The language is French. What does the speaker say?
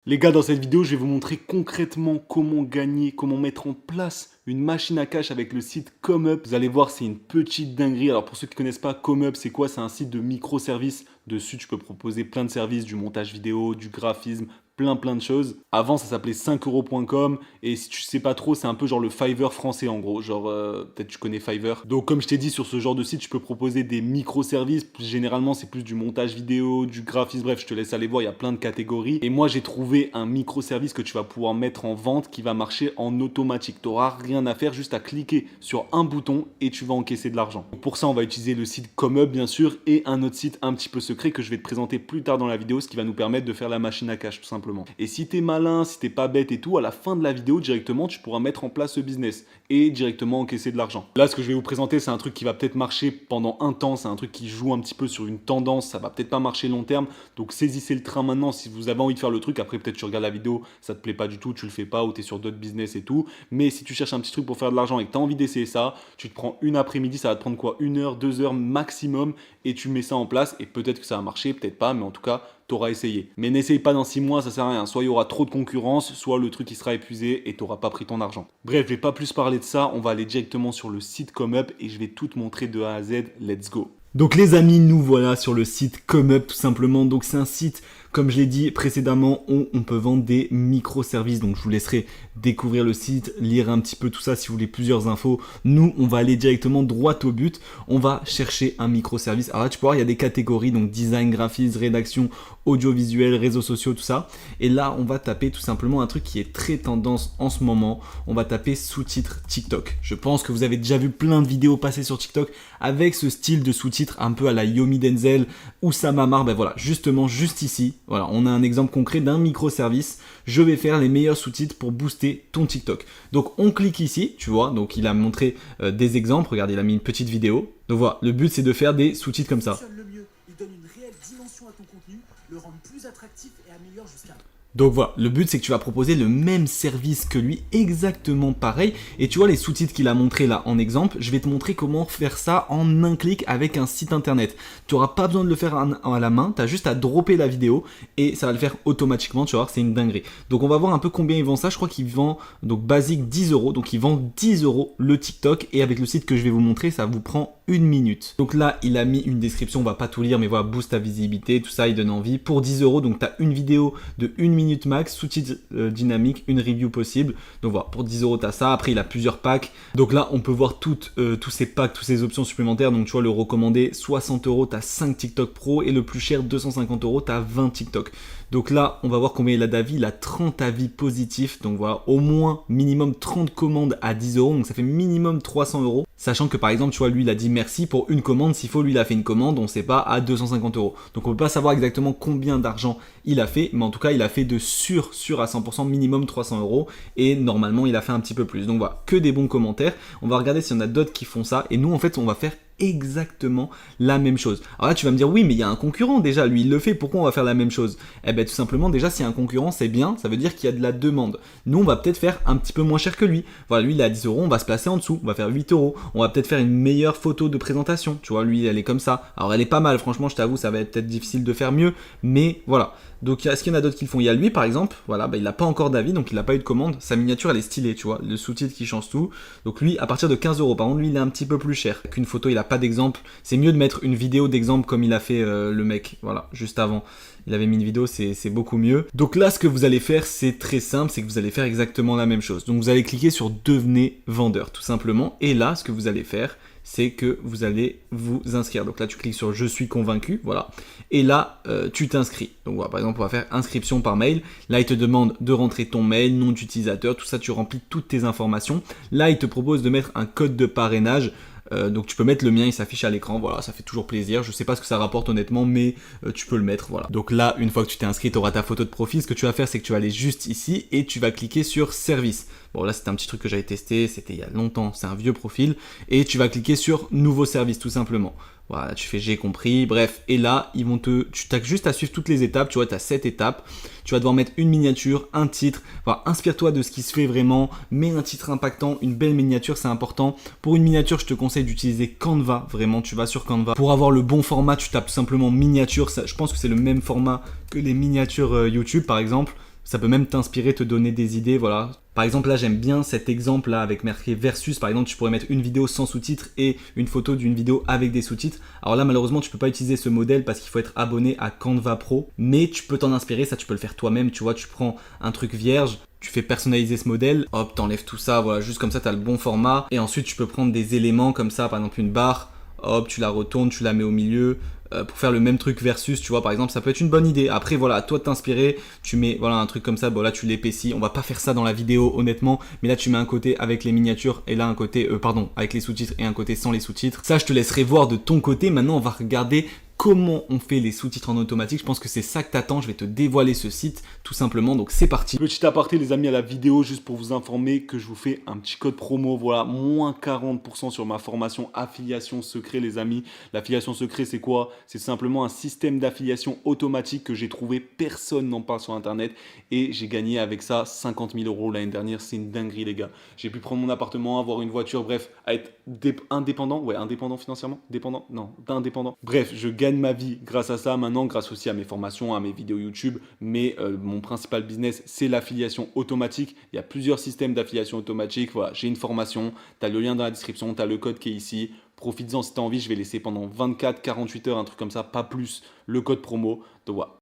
Les gars, dans cette vidéo, je vais vous montrer concrètement comment gagner, comment mettre en place une machine à cash avec le site ComeUp. Vous allez voir, c'est une petite dinguerie. Alors pour ceux qui ne connaissent pas, ComeUp, c'est quoi? C'est un site de microservices. Dessus, tu peux proposer plein de services, du montage vidéo, du graphisme, plein de choses. Avant, ça s'appelait 5euros.com et si tu sais pas trop, c'est un peu genre le Fiverr français en gros. Genre, peut-être tu connais Fiverr. Donc comme je t'ai dit, sur ce genre de site, tu peux proposer des microservices. Généralement, c'est plus du montage vidéo, du graphisme. Bref, je te laisse aller voir, il y a plein de catégories. Et moi, j'ai trouvé un microservice que tu vas pouvoir mettre en vente qui va marcher en automatique. Tu n'auras rien à faire, juste à cliquer sur un bouton et tu vas encaisser de l'argent. Pour ça, on va utiliser le site ComeUp bien sûr et un autre site un petit peu secret que je vais te présenter plus tard dans la vidéo, ce qui va nous permettre de faire la machine à cash tout simplement. Et si t'es malin, si t'es pas bête et tout, à la fin de la vidéo directement, tu pourras mettre en place ce business et directement encaisser de l'argent. Là, ce que je vais vous présenter, c'est un truc qui va peut-être marcher pendant un temps, c'est un truc qui joue un petit peu sur une tendance, ça va peut-être pas marcher long terme, donc saisissez le train maintenant si vous avez envie de faire le truc. Après, peut-être tu regardes la vidéo, ça te plaît pas du tout, tu le fais pas ou t'es sur d'autres business et tout. Mais si tu cherches un petit truc pour faire de l'argent et que t'as envie d'essayer ça, tu te prends une après-midi, ça va te prendre quoi, 1 heure, 2 heures maximum et tu mets ça en place et peut-être que ça va marcher, peut-être pas, mais en tout cas, t'auras essayé. Mais n'essaye pas dans 6 mois, ça sert à rien. Soit il y aura trop de concurrence, soit le truc il sera épuisé et t'auras pas pris ton argent. Bref, je vais pas plus parler de ça, on va aller directement sur le site ComeUp et je vais tout te montrer de A à Z. Let's go. Donc les amis, nous voilà sur le site ComeUp tout simplement. Donc c'est un site, comme je l'ai dit précédemment, où on peut vendre des microservices. Donc je vous laisserai découvrir le site, lire un petit peu tout ça si vous voulez plusieurs infos. Nous, on va aller directement droit au but. On va chercher un microservice. Alors là, tu peux voir, il y a des catégories, donc design, graphisme, rédaction, audiovisuel, réseaux sociaux, tout ça. Et là, on va taper tout simplement un truc qui est très tendance en ce moment. On va taper sous-titres TikTok. Je pense que vous avez déjà vu plein de vidéos passer sur TikTok avec ce style de sous-titres un peu à la Yomi Denzel ou Samamar. Ben voilà, justement, juste ici, voilà, on a un exemple concret d'un microservice. Je vais faire les meilleurs sous-titres pour booster ton TikTok. Donc, on clique ici, tu vois. Donc, il a montré des exemples. Regardez, il a mis une petite vidéo. Donc voilà, le but, c'est de faire des sous-titres comme ça. Le mieux, il donne une réelle dimension à ton contenu, le rend plus attractif et améliore jusqu'à... Donc voilà, le but c'est que tu vas proposer le même service que lui, exactement pareil. Et tu vois les sous-titres qu'il a montré là en exemple, je vais te montrer comment faire ça en un clic avec un site internet. Tu n'auras pas besoin de le faire à la main, tu as juste à dropper la vidéo et ça va le faire automatiquement, tu vas voir, c'est une dinguerie. Donc on va voir un peu combien il vend ça, je crois qu'il vend donc basique 10 euros, donc il vend 10 euros le TikTok et avec le site que je vais vous montrer, ça vous prend 1 minute. Donc là, il a mis une description, on va pas tout lire, mais voilà, boost ta visibilité, tout ça, il donne envie. Pour 10 euros, donc tu as une vidéo de 1 minute max, sous-titres dynamiques, une review possible. Donc voilà, pour 10 euros, tu as ça. Après, il a plusieurs packs. Donc là, on peut voir tous ces packs, toutes ces options supplémentaires. Donc tu vois, le recommandé, 60 euros, tu as 5 TikTok Pro et le plus cher, 250 euros, tu as 20 TikTok. Donc là, on va voir combien il a d'avis. Il a 30 avis positifs. Donc voilà, au moins minimum 30 commandes à 10 euros. Donc ça fait minimum 300 euros. Sachant que par exemple, tu vois, lui, il a dit merci pour une commande. S'il faut, lui, il a fait une commande, on ne sait pas, à 250 euros. Donc on ne peut pas savoir exactement combien d'argent il a fait. Mais en tout cas, il a fait de sûr à 100% minimum 300 euros. Et normalement, il a fait un petit peu plus. Donc voilà, que des bons commentaires. On va regarder s'il y en a d'autres qui font ça. Et nous, en fait, on va faire exactement la même chose. Alors là, tu vas me dire, oui, mais il y a un concurrent déjà, lui, il le fait, pourquoi on va faire la même chose? Eh bien, tout simplement, déjà, s'il y a un concurrent, c'est bien, ça veut dire qu'il y a de la demande. Nous, on va peut-être faire un petit peu moins cher que lui. Voilà, lui, il est à 10 euros, on va se placer en dessous, on va faire 8 euros. On va peut-être faire une meilleure photo de présentation. Tu vois, lui, elle est comme ça. Alors, elle est pas mal, franchement, je t'avoue, ça va être peut-être difficile de faire mieux, mais voilà. Donc, est-ce qu'il y en a d'autres qui le font? Il y a lui, par exemple, voilà, bah, il n'a pas encore d'avis, donc il n'a pas eu de commande. Sa miniature, elle est stylée, tu vois, le sous-titre qui change tout. Donc, lui, à partir de 15 euros, par contre, lui, il est un petit peu plus cher. Qu'une photo, il n'a pas d'exemple. C'est mieux de mettre une vidéo d'exemple comme il a fait le mec, voilà, juste avant. Il avait mis une vidéo, c'est beaucoup mieux. Donc là, ce que vous allez faire, c'est très simple, c'est que vous allez faire exactement la même chose. Donc vous allez cliquer sur devenez vendeur, tout simplement. Et là, ce que vous allez faire, c'est que vous allez vous inscrire. Donc là, tu cliques sur je suis convaincu, voilà. Et là, tu t'inscris. Donc voilà, par exemple, on va faire inscription par mail. Là, il te demande de rentrer ton mail, nom d'utilisateur, tout ça, tu remplis toutes tes informations. Là, il te propose de mettre un code de parrainage. Donc tu peux mettre le mien, il s'affiche à l'écran, voilà, ça fait toujours plaisir. Je sais pas ce que ça rapporte honnêtement, mais tu peux le mettre, voilà. Donc là, une fois que tu t'es inscrit, tu auras ta photo de profil. Ce que tu vas faire, c'est que tu vas aller juste ici et tu vas cliquer sur service. Bon là, c'est un petit truc que j'avais testé, c'était il y a longtemps, c'est un vieux profil. Et tu vas cliquer sur nouveau service, tout simplement. Voilà, tu fais j'ai compris, bref. Et là, tu as juste à suivre toutes les étapes. Tu vois, tu as 7 étapes. Tu vas devoir mettre une miniature, un titre. Voilà, inspire-toi de ce qui se fait vraiment. Mets un titre impactant, une belle miniature, c'est important. Pour une miniature, je te conseille d'utiliser Canva. Vraiment, tu vas sur Canva. Pour avoir le bon format, tu tapes simplement miniature. Ça, je pense que c'est le même format que les miniatures YouTube, par exemple. Ça peut même t'inspirer, te donner des idées, voilà. Par exemple, là, j'aime bien cet exemple là avec marqué versus. Par exemple, tu pourrais mettre une vidéo sans sous-titres et une photo d'une vidéo avec des sous-titres. Alors là, malheureusement, tu peux pas utiliser ce modèle parce qu'il faut être abonné à Canva Pro. Mais tu peux t'en inspirer, ça tu peux le faire toi-même. Tu vois, tu prends un truc vierge, tu fais personnaliser ce modèle, hop, t'enlèves tout ça, voilà, juste comme ça, t'as le bon format. Et ensuite, tu peux prendre des éléments comme ça, par exemple une barre, hop, tu la retournes, tu la mets au milieu. Pour faire le même truc versus, tu vois, par exemple, ça peut être une bonne idée. Après, voilà, à toi de t'inspirer, tu mets, voilà, un truc comme ça, bon là, tu l'épaissis. On va pas faire ça dans la vidéo, honnêtement, mais là, tu mets un côté avec les miniatures et là, un côté, avec les sous-titres et un côté sans les sous-titres. Ça, je te laisserai voir de ton côté. Maintenant, on va regarder comment on fait les sous-titres en automatique. Je pense que c'est ça que t'attends. Je vais te dévoiler ce site, tout simplement. Donc, c'est parti. Petit aparté les amis à la vidéo, juste pour vous informer que je vous fais un petit code promo, voilà, moins 40% sur ma formation affiliation secret les amis. L'affiliation secret c'est quoi? C'est simplement un système d'affiliation automatique que j'ai trouvé, personne n'en parle sur internet et j'ai gagné avec ça 50 000 € l'année dernière, c'est une dinguerie les gars. J'ai pu prendre mon appartement, avoir une voiture, bref, à être indépendant, ouais indépendant financièrement, dépendant, non, d'indépendant. Bref, je gagne ma vie grâce à ça maintenant, grâce aussi à mes formations, à mes vidéos YouTube, mais mon principal business, c'est l'affiliation automatique. Il y a plusieurs systèmes d'affiliation automatique. Voilà, j'ai une formation, tu as le lien dans la description, tu as le code qui est ici. Profites-en si tu as envie, je vais laisser pendant 24-48 heures, un truc comme ça, pas plus, le code promo. Donc voilà.